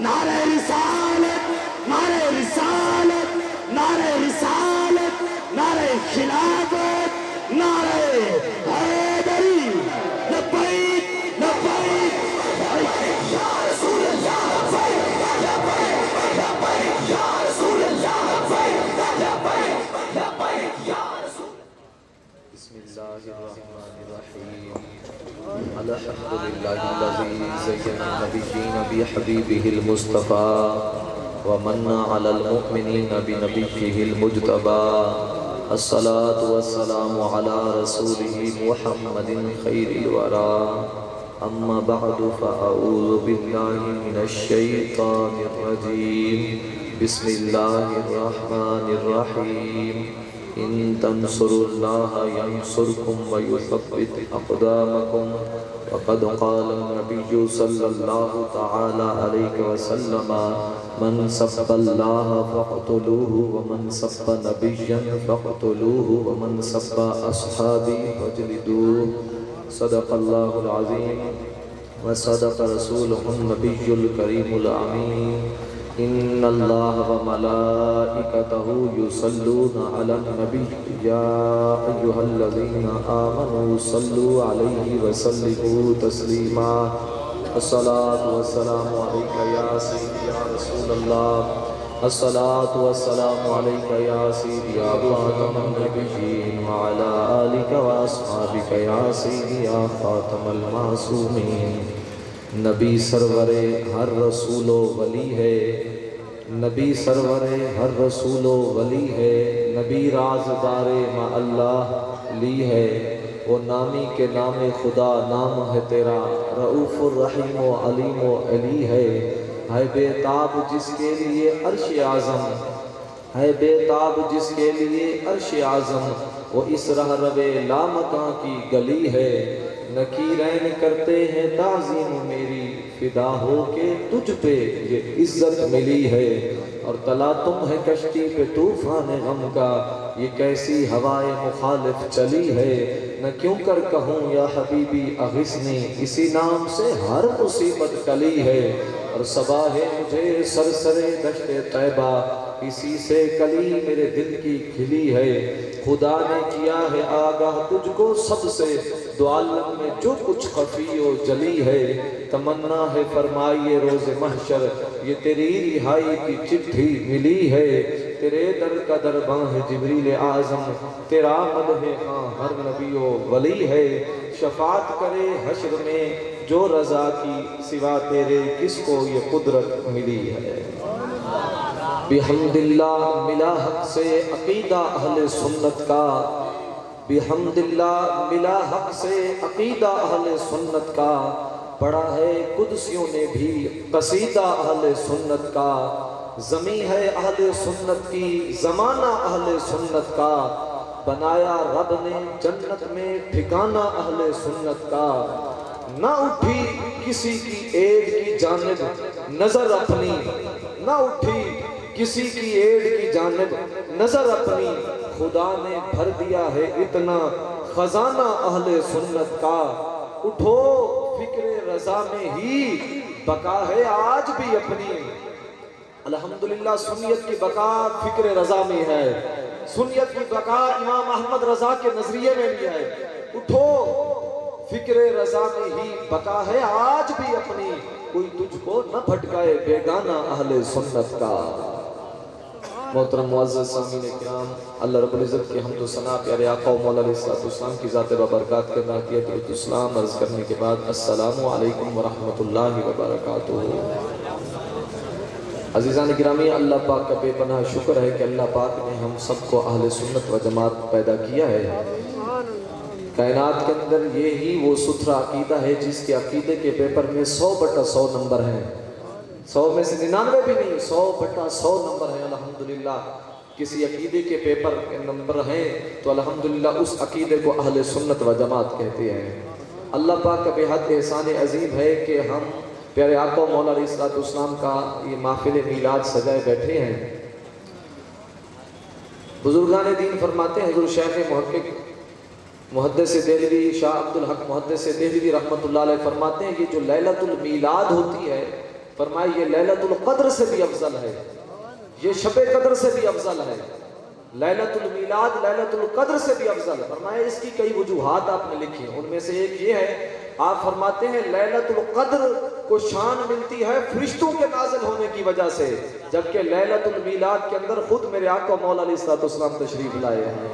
نعرہ رسالت، نعرہ رسالت، نعرہ رسالت، نعرہ خلافت، نعرہ حیدری، لبیک لبیک لبیک یا رسول اللہ، لبیک لبیک لبیک یا رسول اللہ، لبیک لبیک لبیک یا رسول اللہ۔ بسم اللہ الرحمن الرحیم الحمد للہ الذی زین النبیین بحبیبہ المصطفیٰ ومن علی المؤمنین بنبیہ المجتبیٰ الصلاة والسلام علی رسولہ محمد خیر الورى اما بعد فاعوذ باللہ من الشیطان الرجیم بسم اللہ الرحمن الرحیم ان تنصروا اللہ ینصرکم ویثبت اقدامکم وقد قال النبی صلی اللہ تعالی علیہ وسلم من سب اللہ فاقتلوه ومن سب نبیا فاقتلوه ومن سب اصحابی فاجلدوه صدق اللہ العظیم وصدق رسولہ النبی الکریم الامین ان اللہ وملائکتہ یصلون علی النبی یا ایہا الذین آمنوا صلوا علیہ وسلموا تسلیما الصلاة والسلام علیکہ یا سیدی یا رسول اللہ الصلاة والسلام علیکہ یا سیدی یا خاتم النبیین وعلی آلکہ واصحابکہ یا سیدی یا خاتم المعصومین۔ نبی سرور ہر رسول و ولی ہے، نبی سرور ہر رسول و ولی ہے، نبی رازدار ما اللہ لی ہے، وہ نامی کے نام خدا نام ہے تیرا، رؤوف الرحیم و علیم و علی ہے بے تاب جس کے لیے عرش اعظم، ہے بے تاب جس کے لیے عرش اعظم، وہ اس رہ روے لامکاں کی گلی ہے، نکیرین کرتے ہیں تعظیم میری، فدا ہو کے تجھ پہ یہ عزت ملی ہے، اور تلا تم ہے کشتی پہ طوفان غم کا، یہ کیسی ہوائے مخالف چلی ہے، نہ کیوں کر کہوں یا حبیبی اغثنی، اسی نام سے ہر مصیبت کلی ہے، اور صبا ہے مجھے سرسر دشت طیبہ، اسی سے کلی میرے دل کی کھلی ہے، خدا نے کیا ہے آگاہ تجھ کو سب سے، دو عالم میں جو کچھ خفی و جلی ہے، تمنا ہے فرمائیے روز محشر، یہ تیری رہائی کی چٹھی ملی ہے، تیرے در کا درباں ہے جبریل اعظم، تیرا مدح ہاں ہر نبی و ولی ہے، شفاعت کرے حشر میں جو رضا کی، سوا تیرے کس کو یہ قدرت ملی ہے۔ بحمد اللہ ملا حق سے عقیدہ اہل سنت کا، بحمد اللہ ملا حق سے عقیدہ اہل سنت کا، پڑھا ہے قدسیوں نے بھی قصیدہ اہل سنت کا، زمین ہے اہل سنت کی زمانہ اہل سنت کا، بنایا رب نے جنت میں ٹھکانہ اہل سنت کا، نہ اٹھی کسی کی ایڈ کی جانب نظر اپنی، نہ اٹھی کسی کی ایڈ کی جانب نظر اپنی، خدا نے بھر دیا ہے اتنا خزانہ اہل سنت کا، اٹھو فکر رضا میں ہی بقا ہے آج بھی اپنی، الحمدللہ سنیت کی بقا فکر رضا میں ہے، سنیت کی بقا امام احمد رضا کے نظریے میں بھی ہے، اٹھو فکر رضا میں ہی بقا ہے آج بھی اپنی، کوئی تجھ کو نہ بھٹکائے بیگانہ اہل سنت کا۔ محترم معزز سامعین کرام، اللہ رب العزت کی حمد و ثنا پیارے آقا و مولا علیہ السلام کی ذات بابرکات کے نعتیت اسلام عرض کرنے کے بعد السلام علیکم ورحمۃ اللہ وبرکاتہ۔ عزیزان گرامی، اللہ پاک کا بے پناہ شکر ہے کہ اللہ پاک نے ہم سب کو اہل سنت و جماعت پیدا کیا ہے۔ کائنات کے اندر یہی وہ ستھرا عقیدہ ہے جس کے عقیدے کے پیپر میں 100/100 نمبر ہیں، 100 میں سے 99 بھی نہیں، 100/100 نمبر ہیں الحمدللہ۔ کسی عقیدے کے پیپر کے نمبر ہیں تو الحمدللہ اس عقیدے کو اہل سنت و جماعت کہتے ہیں۔ اللہ پاک کا بے حد احسان عظیم ہے کہ ہم پیارے آقا و مولا علیہ السلام کا یہ محفل میلاد سجائے بیٹھے ہیں۔ بزرگان دین فرماتے ہیں، حضور شیخ محقق محدث دہلوی شاہ عبدالحق محدث دہلوی رحمۃ اللہ علیہ فرماتے ہیں، یہ جو لیلۃ المیلاد ہوتی ہے فرمایا یہ لیلۃ القدر سے بھی افضل ہے، یہ شب قدر سے بھی افضل ہے، لیلۃ المیلاد لیلۃ القدر سے بھی افضل ہے۔ فرمایا اس کی کئی وجوہات آپ نے لکھی ہیں، ان میں سے ایک یہ ہے، آپ فرماتے ہیں لیلۃ القدر کو شان ملتی ہے فرشتوں کے نازل ہونے کی وجہ سے، جبکہ لیلۃ المیلاد کے اندر خود میرے آقا مولا علیہ الصلوۃ والسلام تشریف لائے ہیں۔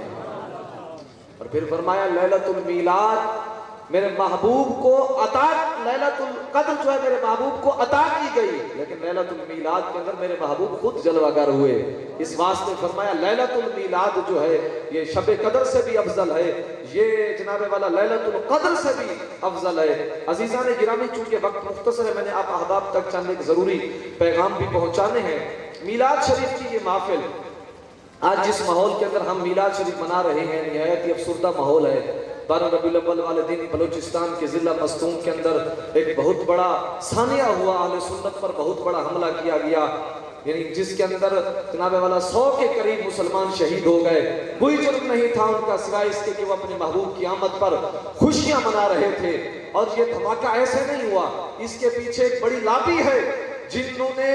اور پھر فرمایا لیلۃ المیلاد میرے محبوب کو عطا، لیلۃ القدر جو ہے میرے محبوب کو عطا کی گئی، لیکن لیلۃ المیلاد کے اندر میرے محبوب خود جلوہ گر ہوئے۔ اس واسطے فرمایا لیلۃ المیلاد جو ہے یہ شب قدر سے بھی افضل ہے، یہ جناب والا لیلۃ القدر سے بھی افضل ہے۔ عزیزان گرامی، چونکہ وقت مختصر ہے، میں نے آپ احباب تک چند ایک ضروری پیغام بھی پہنچانے ہیں۔ میلاد شریف کی یہ محفل، آج جس ماحول کے اندر ہم میلاد شریف منا رہے ہیں، نہایت ہی افسردہ ماحول ہے۔ 12 ربیع الاول والے دن بلوچستان کے ضلع مستونگ کے اندر ایک بہت بڑا ثانیہ ہوا، اہل سنت پر بہت بڑا حملہ کیا گیا، یعنی جس کے اندر جناب والا 100 کے قریب مسلمان شہید ہو گئے۔ کوئی جرم نہیں تھا ان کا سوائے اس کے کہ وہ اپنے محبوب کی آمد پر خوشیاں منا رہے تھے۔ اور یہ دھماکہ ایسے نہیں ہوا، اس کے پیچھے ایک بڑی لابی ہے جنہوں نے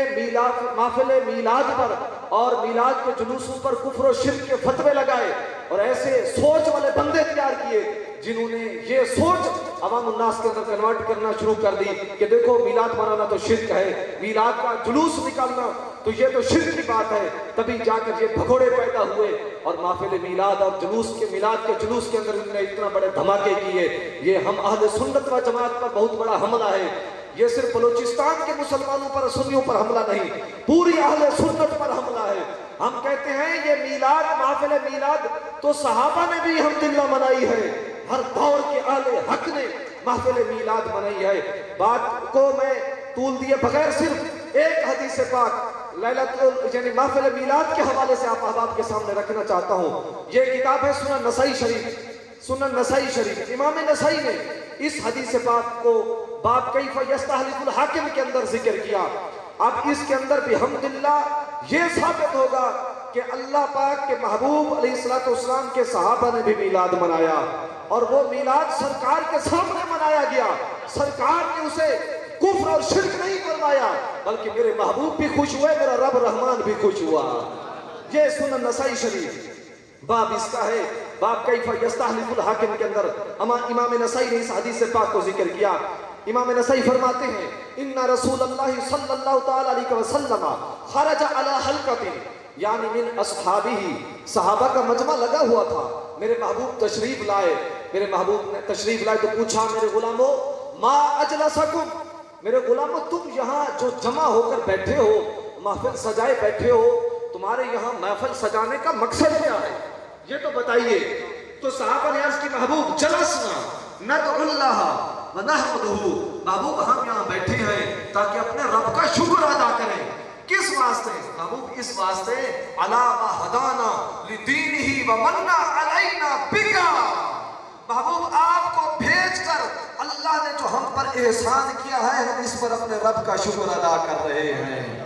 محفل میلاد پر اور میلاد کے جلوسوں پر کفر و شرک کے فتوے لگائے، اور ایسے سوچ والے بندے تیار کیے جنہوں نے یہ سوچ عوام الناس کے اندر کنورٹ کرنا شروع کر دی کہ دیکھو میلاد منانا تو شرک ہے، میلاد کا جلوس نکالنا تو یہ تو شرک کی بات ہے۔ تبھی جا کر یہ بھگوڑے پیدا ہوئے اور محفل میلاد اور جلوس کے میلاد کے جلوس کے اندر انہوں نے اتنا بڑے دھماکے کیے۔ یہ ہم اہل سنت و جماعت پر بہت بڑا حملہ ہے۔ یہ صرف بلوچستان کے مسلمانوں پر سنیوں پر حملہ نہیں، پوری اہل سنت پر حملہ ہے۔ ہم کہتے ہیں یہ میلاد، محفل میلاد تو صحابہ نے بھی الحمدللہ منائی ہے، ہر دور کے اہل حق نے محفل میلاد منائی ہے۔ بات کو میں طول دیے بغیر صرف ایک حدیث پاک یعنی محفل میلاد کے حوالے سے آپ احباب کے سامنے رکھنا چاہتا ہوں۔ یہ کتاب ہے سنن نسائی شریف، سنن نسائی شریف، امام نسائی نے اس حدیث پاک کو باب کیف یستحلف الحاکم کے اندر ذکر کیا۔ اب اس کے اندر بھی الحمدللہ یہ ثابت ہوگا کہ اللہ پاک کے محبوب علیہ الصلوۃ والسلام کے صحابہ نے بھی میلاد منایا، اور وہ میلاد سرکار کے سامنے منایا گیا۔ سرکار نے اسے کفر اور شرک نہیں فرمایا، بلکہ میرے محبوب بھی خوش ہوئے، میرا رب رحمان بھی خوش ہوا۔ یہ سنن نسائی شریف باب اس کا ہے، باب کیف یستحلف الحاکم کے اندر امام نسائی نے اس حدیث پاک کو ذکر کیا۔ امام نسائی فرماتے ہیں ان رسول اللہ صلی اللہ تعالی علیہ وسلم خرج علی حلقۃ، یعنی من اصحابہ، صحابہ کا مجمع لگا ہوا تھا، میرے محبوب تشریف لائے، میرے محبوب نے تشریف لائے تو پوچھا میرے غلاموں ما اجلسکم، میرے غلاموں تم یہاں جو جمع ہو کر بیٹھے ہو، محفل سجائے بیٹھے ہو، تمہارے یہاں محفل سجانے کا مقصد کیا ہے یہ تو بتائیے۔ تو صحابہ نے عرض کی محبوب جلسنا ندعو اللہ ونحمدہ، محبوب ہم یہاں بیٹھے ہیں تاکہ اپنے رب کا شکر ادا کریں۔ کس واسطے محبوب؟ اس واسطے علی ما ہدانا لدینہ ومن علینا بکا، محبوب آپ کو بھیج کر اللہ نے جو ہم پر احسان کیا ہے ہم اس پر اپنے رب کا شکر ادا کر رہے ہیں۔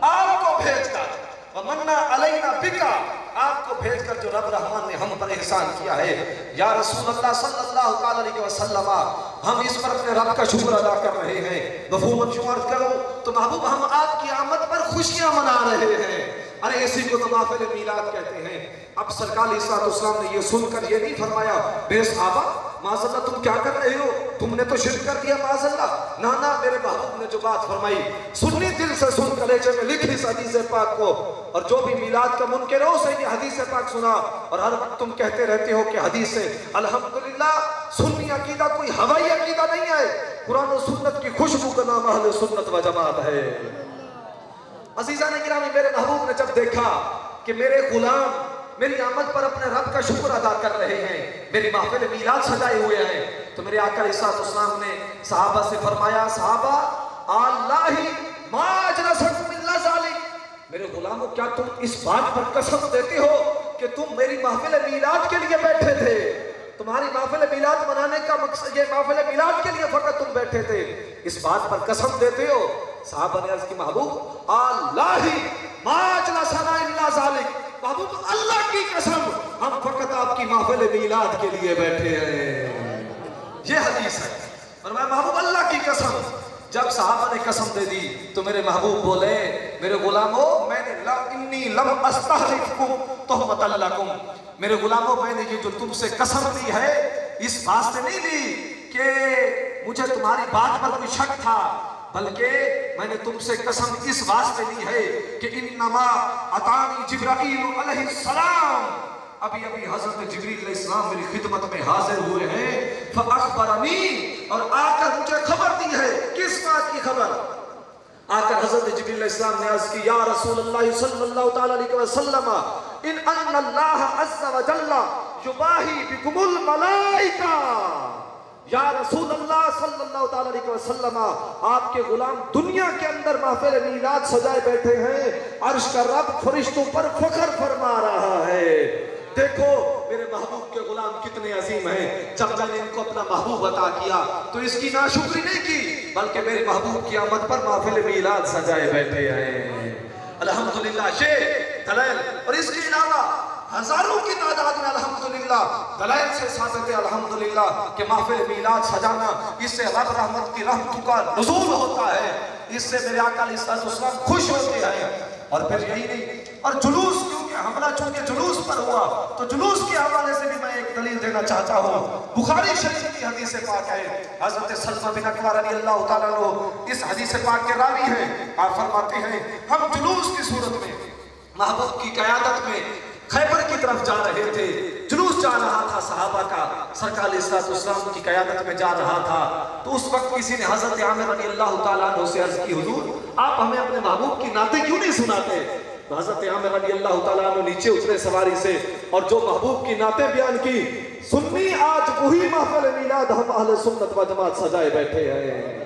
آپ کو بھیج کر ومن علینا بکا، آپ کو بھیج کر جو رب رحمان نے ہم پر احسان کیا ہے، یا رسول اللہ صلی اللہ علیہ وسلم ہم اس پر اپنے رب کا شکر ادا کر رہے ہیں۔ مفہوم عرض کرو تو محبوب ہم آپ کی آمد پر خوشیاں منا رہے ہیں۔ ارے اسی کو تو محفل میلاد کہتے ہیں۔ اب سرکار علیہ الصلوۃ والسلام نے یہ سن کر یہ نہیں فرمایا بے صحابہ معاذ اللہ تم کیا کر رہے ہو، تم نے تو شرک کر دیا معاذ اللہ، نانا میرے محبوب نے جو بات فرمائی سنی دل سے سن کلیجے میں لکھ اس حدیث پاک کو، اور جو بھی میلاد کا منکر ہو اسے یہ حدیث پاک سنا، اور ہر وقت تم کہتے رہتے ہو کہ حدیث سے الحمدللہ سنی عقیدہ کوئی ہوائی عقیدہ نہیں ہے، قرآن و سنت کی خوشبو کا نام اہل سنت و جماعت ہے۔ عزیزان گرامی، میرے محبوب نے جب دیکھا کہ میرے غلام میری آمد پر اپنے رب کا شکر ادا کر رہے ہیں، میری محفل میلاد سجائے ہوئے ہیں، تو میرے آقا علیہ الصلوۃ والسلام نے صحابہ سے فرمایا صحابہ اللہ ما اجلسکم الا ذلک، میرے غلاموں کیا تم اس بات پر قسم دیتے ہو کہ تم میری محفل میلاد کے لیے بیٹھے تھے، تمہاری محفل میلاد منانے کا مقصد یہ محفل میلاد کے لیے فقط تم بیٹھے تھے، اس بات پر قسم دیتے ہو؟ صحابہ نے عرض کی محبوب اللہ ما اجلسنا الا ذلک، محبوب اللہ کی قسم ہم فقط آپ کی محفل میلاد کے لیے بیٹھے ہیں۔ یہ حدیث ہے، اور میں محبوب اللہ کی قسم جب صحابہ نے قسم دے دی تو میرے محبوب بولے میرے غلاموں میں نے انی لم استحلفکم تہمۃ لکم، میرے غلاموں میں نے یہ جو تم سے قسم لی ہے اس واسطے نہیں لی کہ مجھے تمہاری بات پر کوئی شک تھا، بلکہ میں نے تم سے قسم اس واسطے لی ہے کہ انما اتانی جبرائیل علیہ السلام، ابھی حضرت جبریل علیہ السلام میری خدمت میں حاضر ہوئے ہیں، فاخبرنی، اور آ کر مجھے خبر دی ہے۔ کس بات کی خبر؟ آ کر حضرت جبریل علیہ السلام نے عرض کی یا رسول اللہ صلی اللہ تعالی علیہ وسلم ان اللہ عز وجل یباہی بکم الملائکہ، یا رسول اللہ صلی اللہ تعالی علیہ وسلم آپ کے غلام دنیا کے اندر محفل میلاد سجائے بیٹھے ہیں، عرش کا رب فرشتوں پر فخر فرما رہا ہے۔ دیکھو میرے محبوب کے غلام کتنے عظیم ہیں، جب میں نے ان کو اپنا محبوب عطا کیا تو اس کی ناشکری نہیں کی، بلکہ میرے محبوب کی آمد پر محفل میلاد سجائے بیٹھے ہیں۔ الحمدللہ شیخ دلائل، اور اس کے علاوہ ہزاروں کی تعداد میں الحمدللہ دلائل سے ثابت ہے الحمدللہ کہ محفل میلاد سجانا اس سے رب رحمت کی رحمتوں کا نزول ہوتا ہے، اس سے میرے آقا علیہ السلام خوش ہوتے ہیں۔ اور پھر یہی نہیں، اور جلوس، کیونکہ حملہ چونکہ جلوس پر ہوا تو جلوس کے حوالے سے بھی میں ایک دلیل دینا چاہتا ہوں۔ بخاری شریف کی حدیث پاک ہے، حضرت سلمہ بن اکوع رضی اللہ تعالیٰ عنہ اس حدیث پاک کے راوی ہیں، آپ فرماتے ہیں ہم جلوس کی صورت میں محبوب کی قیادت میں خیبر کی طرف جا رہے تھے، جلوس جا رہا تھا صحابہ کا، سرکار علیہ السلام کی قیادت میں جا رہا تھا، تو اس وقت کسی نے حضرت عامر رضی اللہ تعالیٰ عنہ سے عرض کی حضور آپ ہمیں اپنے محبوب کی نعتیں کیوں نہیں سناتے؟ تو حضرت عامر رضی اللہ تعالیٰ عنہ نیچے اترے سواری سے اور جو محبوب کی نعتیں بیان کی، سنی آج وہی محفل میلاد ہم اہل سنت و جماعت سجائے بیٹھے ہیں۔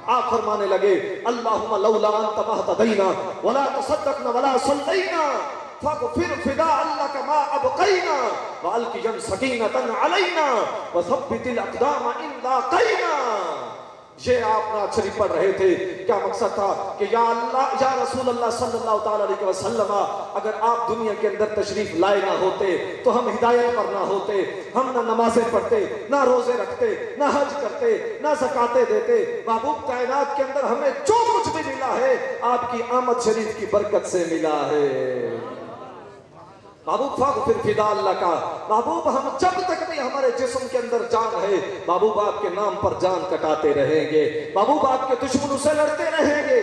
آپ فرمانے لگے اللہم لولا انت مہتدینا ولا تصدقنا ولا صلینا فاغفر فداء لك ما ابقينا والقِ سکینۃ علینا وثبت الاقدام ان لاقینا۔ یہ آپ نعت شریف پڑھ رہے تھے، کیا مقصد تھا کہ یا اللہ، یا رسول اللہ صلی اللہ تعالی علیہ وسلم اگر آپ دنیا کے اندر تشریف لائے نہ ہوتے تو ہم ہدایت پر نہ ہوتے، ہم نہ نمازیں پڑھتے، نہ روزے رکھتے، نہ حج کرتے، نہ زکاتیں دیتے۔ محبوب کائنات کے اندر ہمیں جو کچھ بھی ملا ہے آپ کی آمد شریف کی برکت سے ملا ہے۔ محبوب فاغفر فداء اللہ کا، محبوب ہم جب تک بھی ہمارے جسم کے اندر جان ہے محبوب آپ کے نام پر جان کٹاتے رہیں گے، محبوب آپ کے دشمنوں سے لڑتے رہیں گے۔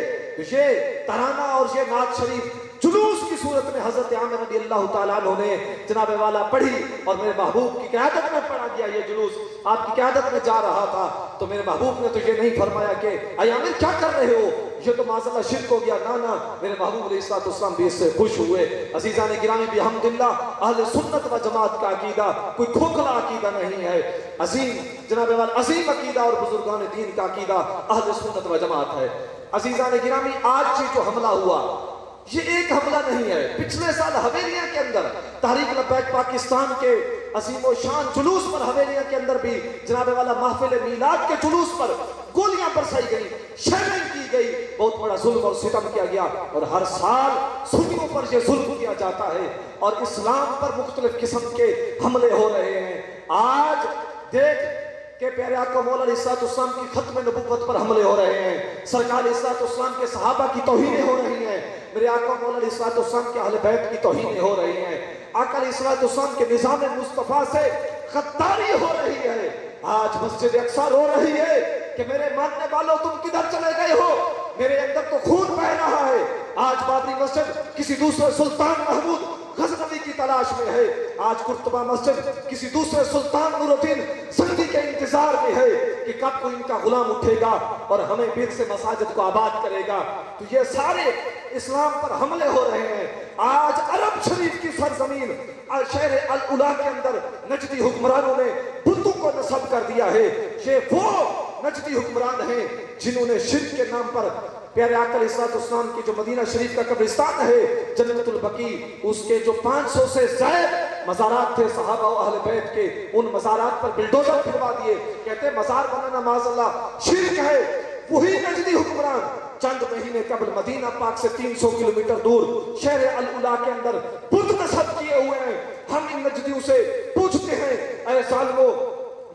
یہ ترانہ اور یہ نعت شریف جلوس کی صورت میں حضرت عامر رضی اللہ تعالیٰ عنہ نے جناب والا پڑھی اور میرے محبوب کی قیادت میں پڑھا گیا۔ یہ جلوس آپ کی قیادت میں جا رہا تھا تو میرے محبوب نے تو یہ نہیں فرمایا کہ اے عامر کیا کر رہے ہو، یہ تو معاذ شرک ہو گیا، نا میرے محبوب علیہ السلام بھی اس سے خوش ہوئے۔ عزیزان گرامی بھی الحمدللہ اہل سنت و جماعت کا عقیدہ کوئی کھوکھلا عقیدہ نہیں ہے، عظیم جناب والا عظیم عقیدہ اور بزرگان دین کا عقیدہ اہل سنت و جماعت ہے۔ عزیزان گرامی آج جو حملہ ہوا یہ ایک حملہ نہیں ہے، پچھلے سال حویلیہ کے اندر تحریک لبیک پاکستان کے عظیم و شان جلوس پر حویلیہ کے اندر بھی جناب والا محفل میلاد کے جلوس پر گولیاں برسائی گئی، شیلنگ کی گئی، بہت بڑا ظلم اور ستم کیا گیا، اور ہر سال سنیوں پر یہ ظلم کیا جاتا ہے اور اسلام پر مختلف قسم کے حملے ہو رہے ہیں۔ آج دیکھ کہ پیارے آقا مولا علیہ السلام کی ختم نبوت پر حملے ہو رہے ہیں، سرکار علیہ السلام کے صحابہ کی توہینیں ہو رہی ہیں، میرے آقا مولا علیہ السلام کے اہل بیت کی توہینیں ہو رہی ہیں، آقا علیہ السلام کے نظام مصطفیٰ سے غداری ہو رہی ہے۔ آج مسجد اقصی رو رہی ہے کہ میرے ماننے والوں تم کدھر چلے گئے ہو، میرے اندر تو خون بہہ رہا ہے۔ آج بابری مسجد کسی دوسرے سلطان محمود غزنوی کی تلاش میں ہے، آج قرطبہ مسجد کسی دوسرے سلطان نور الدین زنگی کے انتظار میں ہے کہ کب کو ان کا غلام اٹھے گا اور ہمیں پھر سے مساجد کو آباد کرے گا۔ تو یہ سارے اسلام پر حملے ہو رہے ہیں۔ آج عرب شریف کی سرزمین شہر العلا کے اندر نجدی حکمرانوں نے بتوں کو نصب کر دیا ہے۔ یہ وہ نجدی حکمران ہیں جنہوں نے شرک کے نام پر پیارے آقا علیہ السلام کی جو مدینہ شریف کا قبرستان ہے جنت البقیع، اس کے جو 500 سے زائد مزارات تھے صحابہ و اہل بیت کے، ان مزارات پر بلڈوزر پھروا دیے۔ کہتے ہیں مزار بنانا معاذ اللہ شرک ہے۔ وہی نجدی حکمران چند مہینے قبل مدینہ پاک سے 300 کلومیٹر دور شہر العلا کے اندر بت نصب کیے ہوئے ہیں۔ ہم ان نجدیوں سے پوچھتے ہیں اے ظالمو،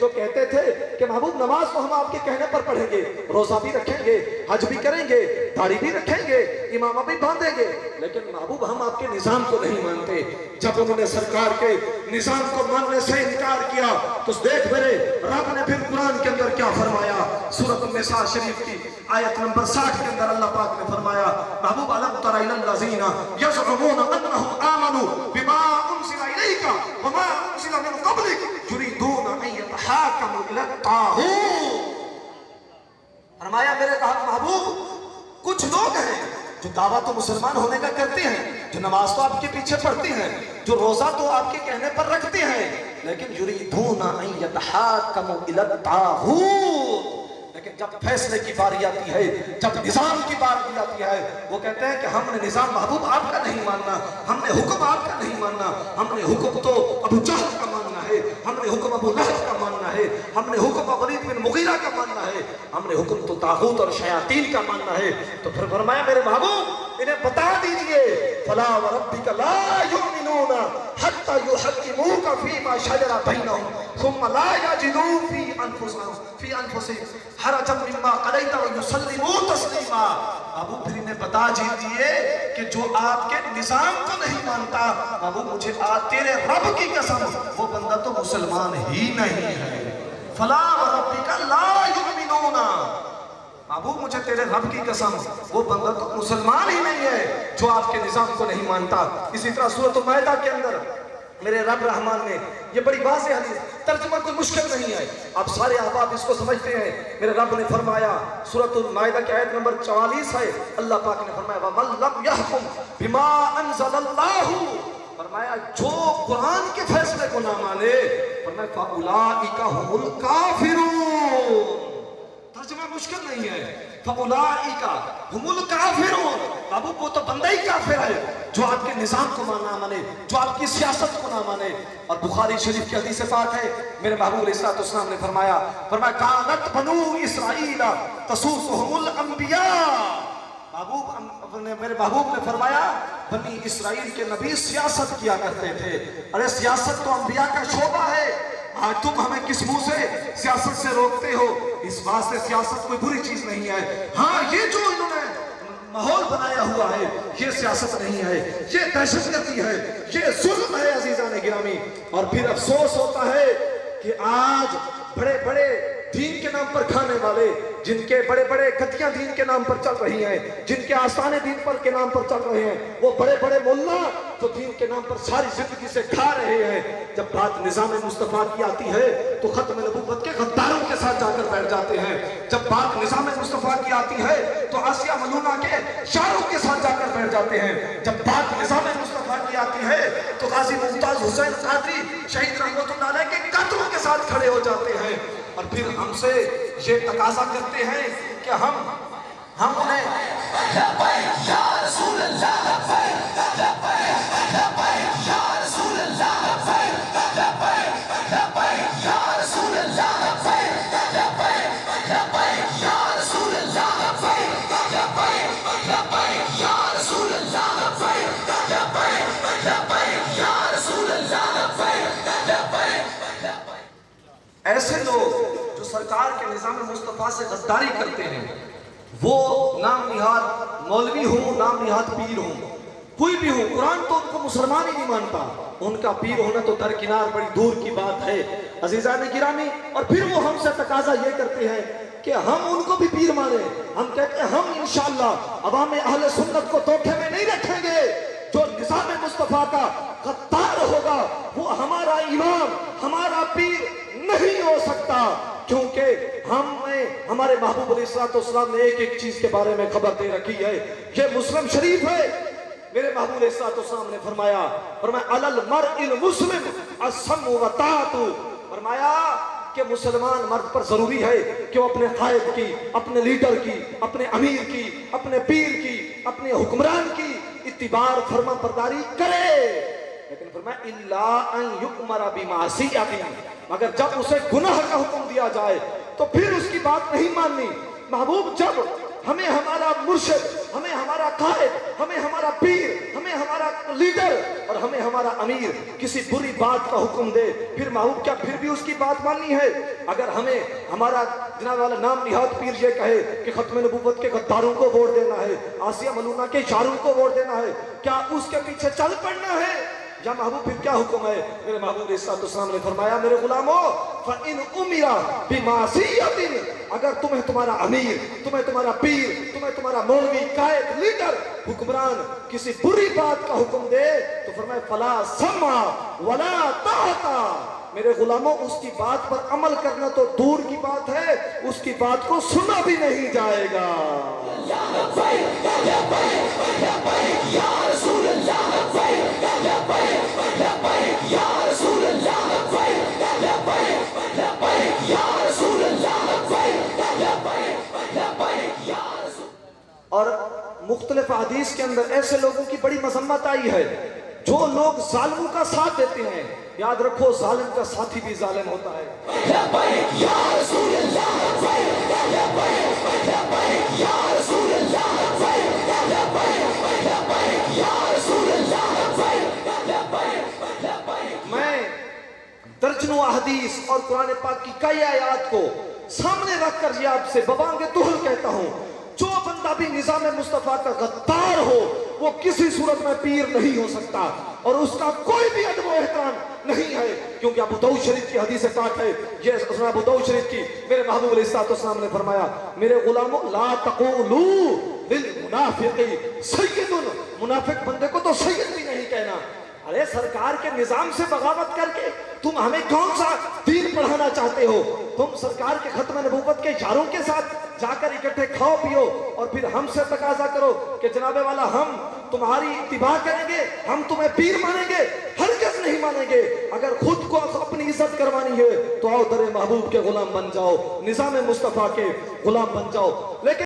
جو کہتے تھے کہ محبوب نماز تو ہم آپ کے کہنے پر پڑھیں گے، روزہ بھی رکھیں گے، حج بھی کریں گے، داڑھی بھی رکھیں گے، امامہ بھی باندھیں گے، لیکن محبوب ہم آپ کے نظام کو نہیں مانتے۔ جب انہوں نے سرکار کے نظام کو ماننے سے انکار کیا تو دیکھ میرے رب نے پھر قرآن کے اندر کیا فرمایا، سورۃ النساء شریف کی آیت نمبر 60 کے اندر اللہ پاک نے فرمایا، محبوب الم تر الی الذین یزعمون انہم آمنوا بما انزل الیک وما انزل من قبلک یریدون ان یتحاکموا الی الطاغوت۔ فرمایا میرے محبوب کچھ لوگ ہیں جو دعویٰ تو مسلمان ہونے کا کرتے ہیں، جو نماز تو آپ کے پیچھے پڑھتے ہیں، جو روزہ تو آپ کے کہنے پر رکھتے ہیں، لیکن یریدون ان یتحاکموا الی الطاغوت، لیکن جب فیصلے کی باری آتی ہے، جب نظام کی باری آتی ہے، وہ کہتے ہیں کہ ہم نے نظام محبوب آپ کا نہیں ماننا، ہم نے حکم آپ کا نہیں ماننا، ہم نے حکم تو ابو جہل کا ماننا ہے، ہم نے حکم ابو لہب کا ماننا ہے، ہم نے حکم ولید بن مغیرہ کا ماننا ہے، ہم نے حکم تو طاغوت اور شیاطین کا ماننا ہے۔ تو پھر فرمایا میرے محبوب انہیں بتا دیجئے فلا وربک لا یؤمنون حتی یحکموک فیما شجر بینہم ثم لا یجدوا فی انفسہم حرجا مما قضیت ویسلموا تسلیما۔ ابو پھر انہیں بتا دیجئے کہ جو آپ کے نظام کو نہیں مانتا، ابو مجھے تیرے رب کی قسم وہ بندہ تو مسلمان ہی نہیں ہے۔ فلا وربک لا یؤمنون، محبوب مجھے تیرے رب کی قسم وہ بندہ تو مسلمان ہی نہیں ہے جو آپ کے نظام کو نہیں مانتا۔ اسی طرح سورۃ المائدہ کے اندر میرے رب رحمان نے یہ بڑی واضح حدیث، ترجمہ کوئی مشکل نہیں ہے، آپ سارے احباب اس کو سمجھتے ہیں۔ میرے رب نے فرمایا سورۃ المائدہ کی آیت نمبر 44 ہے، اللہ پاک نے فرمایا وَمَن لَمْ يَحْكُمْ بِمَا أَنزَلَ اللَّهُ، فرمایا جو قرآن کے فیصلے کو نہ مانے، فرمایا فَأُولَئِكَ هُمُ الْكَافِرُونَ۔ ترجمہ مشکل نہیں ہے، فَأُولَئِكَ هُمُ الْكَافِرُونَ، ابو وہ تو بندہ ہی کافر ہے جو آپ کے نظام کو نہ مانے، جو آپ کی سیاست کو نہ مانے۔ اور بخاری شریف کی حدیث پاک ہے، میرے محبوب علیہ السلام نے فرمایا کانت بنو اسرائیل تسوسهم الانبیاء، میرے محبوب نے فرمایا بنی اسرائیل کے نبی سیاست کیا کرتے تھے۔ ارے سیاست تو انبیاء کا شعبہ ہے، آج تم ہمیں کس منہ سے سیاست سے روکتے ہو؟ اس بات سے سیاست کوئی بری چیز نہیں ہے، ہاں یہ جو انہوں نے ماحول بنایا ہوا ہے یہ سیاست نہیں ہے، یہ دہشت گردی ہے، یہ ظلم ہے عزیزان گرامی۔ اور پھر افسوس ہوتا ہے کہ آج بڑے بڑے دین کے نام پر کھانے والے، جن کے بڑے بڑے گدیاں دین کے نام پر چل رہی ہیں، جن کے آستانے دین پر کے نام پر چل رہے ہیں، وہ بڑے بڑے ملا جو دین کے نام پر ساری زندگی سے کھا رہے ہیں، جب بات نظام مصطفیٰ کی آتی ہے تو ختم نبوت کے غداروں کے ساتھ جا کر بیٹھ جاتے ہیں، جب بات نظام مصطفیٰ کی آتی ہے تو آسیہ ملونہ کے شاروں کے ساتھ جا کر بیٹھ جاتے ہیں، جب بات نظام مصطفیٰ کی آتی ہے تو غازی ممتاز حسین قادری شہید رحمت اللہ علیہ کے قاتلوں کے ساتھ کھڑے ہو جاتے ہیں۔ اور پھر ہم سے یہ تقاضا کرتے ہیں کہ ہم انہیں لبیک یا رسول اللہ، لبیک لبیک لبیک یا رسول اللہ، لبیک لبیک لبیک یا رسول اللہ، لبیک لبیک لبیک یا رسول اللہ، لبیک لبیک لبیک یا رسول اللہ، لبیک لبیک لبیک یا رسول اللہ، لبیک لبیک۔ ایسے لوگ جو سرکار کے نظام مصطفیٰ سے غداری کرتے ہیں، وہ نام نہاد مولوی ہوں، نام نہاد پیر ہوں، کوئی بھی ہوں، قرآن تو ان کو مسلمان ہی نہیں مانتا، ان کا پیر ہونا تو درکنار بڑی دور کی بات ہے عزیزان گرامی۔ اور پھر وہ ہم سے تقاضا یہ کرتے ہیں کہ ہم ان کو بھی پیر مانیں۔ ہم کہتے ہیں ہم انشاءاللہ عوام اہل سنت کو دھوکے میں نہیں رکھیں گے، جو نظام مصطفیٰ کا غدار ہوگا وہ ہمارا امام، ہمارا پیر نہیں ہو سکتا، کیونکہ ہمارے محبوب علیہ السلام نے ایک ایک چیز کے بارے میں خبر دے رکھی ہے۔ یہ مسلم شریف ہے، میرے محبوب علیہ السلام نے فرمایا علی المرء المسلم السمع والطاعۃ، فرمایا کہ مسلمان مرد پر ضروری ہے کہ وہ اپنے قائد کی، اپنے لیڈر کی، اپنے امیر کی، اپنے پیر کی، اپنے حکمران کی اتباع فرما برداری کرے، لیکن فرمایا الا ان یؤمر بمعصیۃ، مگر جب اسے گناہ کا حکم دیا جائے تو پھر اس کی بات نہیں ماننی۔ محبوب جب ہمیں ہمارا مرشد، ہمیں ہمارا قائد، ہمیں ہمارا پیر، ہمیں ہمارا لیڈر اور ہمیں ہمارا امیر کسی بری بات کا حکم دے، پھر محبوب کیا پھر بھی اس کی بات ماننی ہے؟ اگر ہمیں ہمارا جناب والا نام نہاد پیر یہ کہے کہ ختم نبوت کے غداروں کو ووٹ دینا ہے، آسیہ ملونہ کے اشاروں کو ووٹ دینا ہے، کیا اس کے پیچھے چل پڑنا ہے؟ یا محبوب پھر کیا حکم ہے؟ میرے محبوب علیہ السلام نے فرمایا میرے غلاموں فَإِنْ أُمِرَ بِمَعْصِيَّةٍ، اگر تمہیں تمہارا امیر، تمہیں تمہارا پیر، تمہیں تمہارا مولوی، قائد، لیڈر، حکمران کسی بری بات کا حکم دے تو فرمایا فَلَا سَمْعَ وَلَا طَاعَةَ، میرے غلاموں اس کی بات پر عمل کرنا تو دور کی بات ہے، اس کی بات کو سنا بھی نہیں جائے گا۔ اور مختلف حدیث کے اندر ایسے لوگوں کی بڑی مذمت آئی ہے جو لوگ ظالموں کا ساتھ دیتے ہیں، یاد رکھو ظالم کا ساتھی بھی ظالم ہوتا ہے۔ میں درجنوں احادیث اور قرآن پاک کی کئی آیات کو سامنے رکھ کر یہ آپ سے ببانگ دہل کہتا ہوں، جو بندہ بھی نظام مصطفیٰ کا غدار ہو وہ کسی صورت میں پیر نہیں ہو سکتا، اور اس کا کوئی بھی ادب و احترام نہیں ہے، کیونکہ ابو داؤد شریف کی حدیث پاک ہے، یہ ابو داؤد شریف کی، میرے محبوب علیہ السلام نے فرمایا میرے غلاموں لا تقولوا للمنافق سید، منافق بندے کو تو سید بھی نہیں کہنا۔ ارے سرکار کے نظام سے بغاوت کر کے تم ہمیں کون سا دین پڑھانا چاہتے ہو؟ تم سرکار کے ختم نبوت کے اشاروں کے ساتھ جا کر اکٹھے کھاؤ پیو اور پھر ہم سے تقاضا کرو کہ جناب والا ہم تمہاری اتباع کریں گے، ہم تمہیں پیر مانیں گے، ہرگز نہیں مانیں گے۔ اگر خود کو اپنی عزت کروانی ہے تو آؤ در محبوب کے غلام بن جاؤ، نظام مصطفیٰ کے غلام بن جاؤ۔ لیکن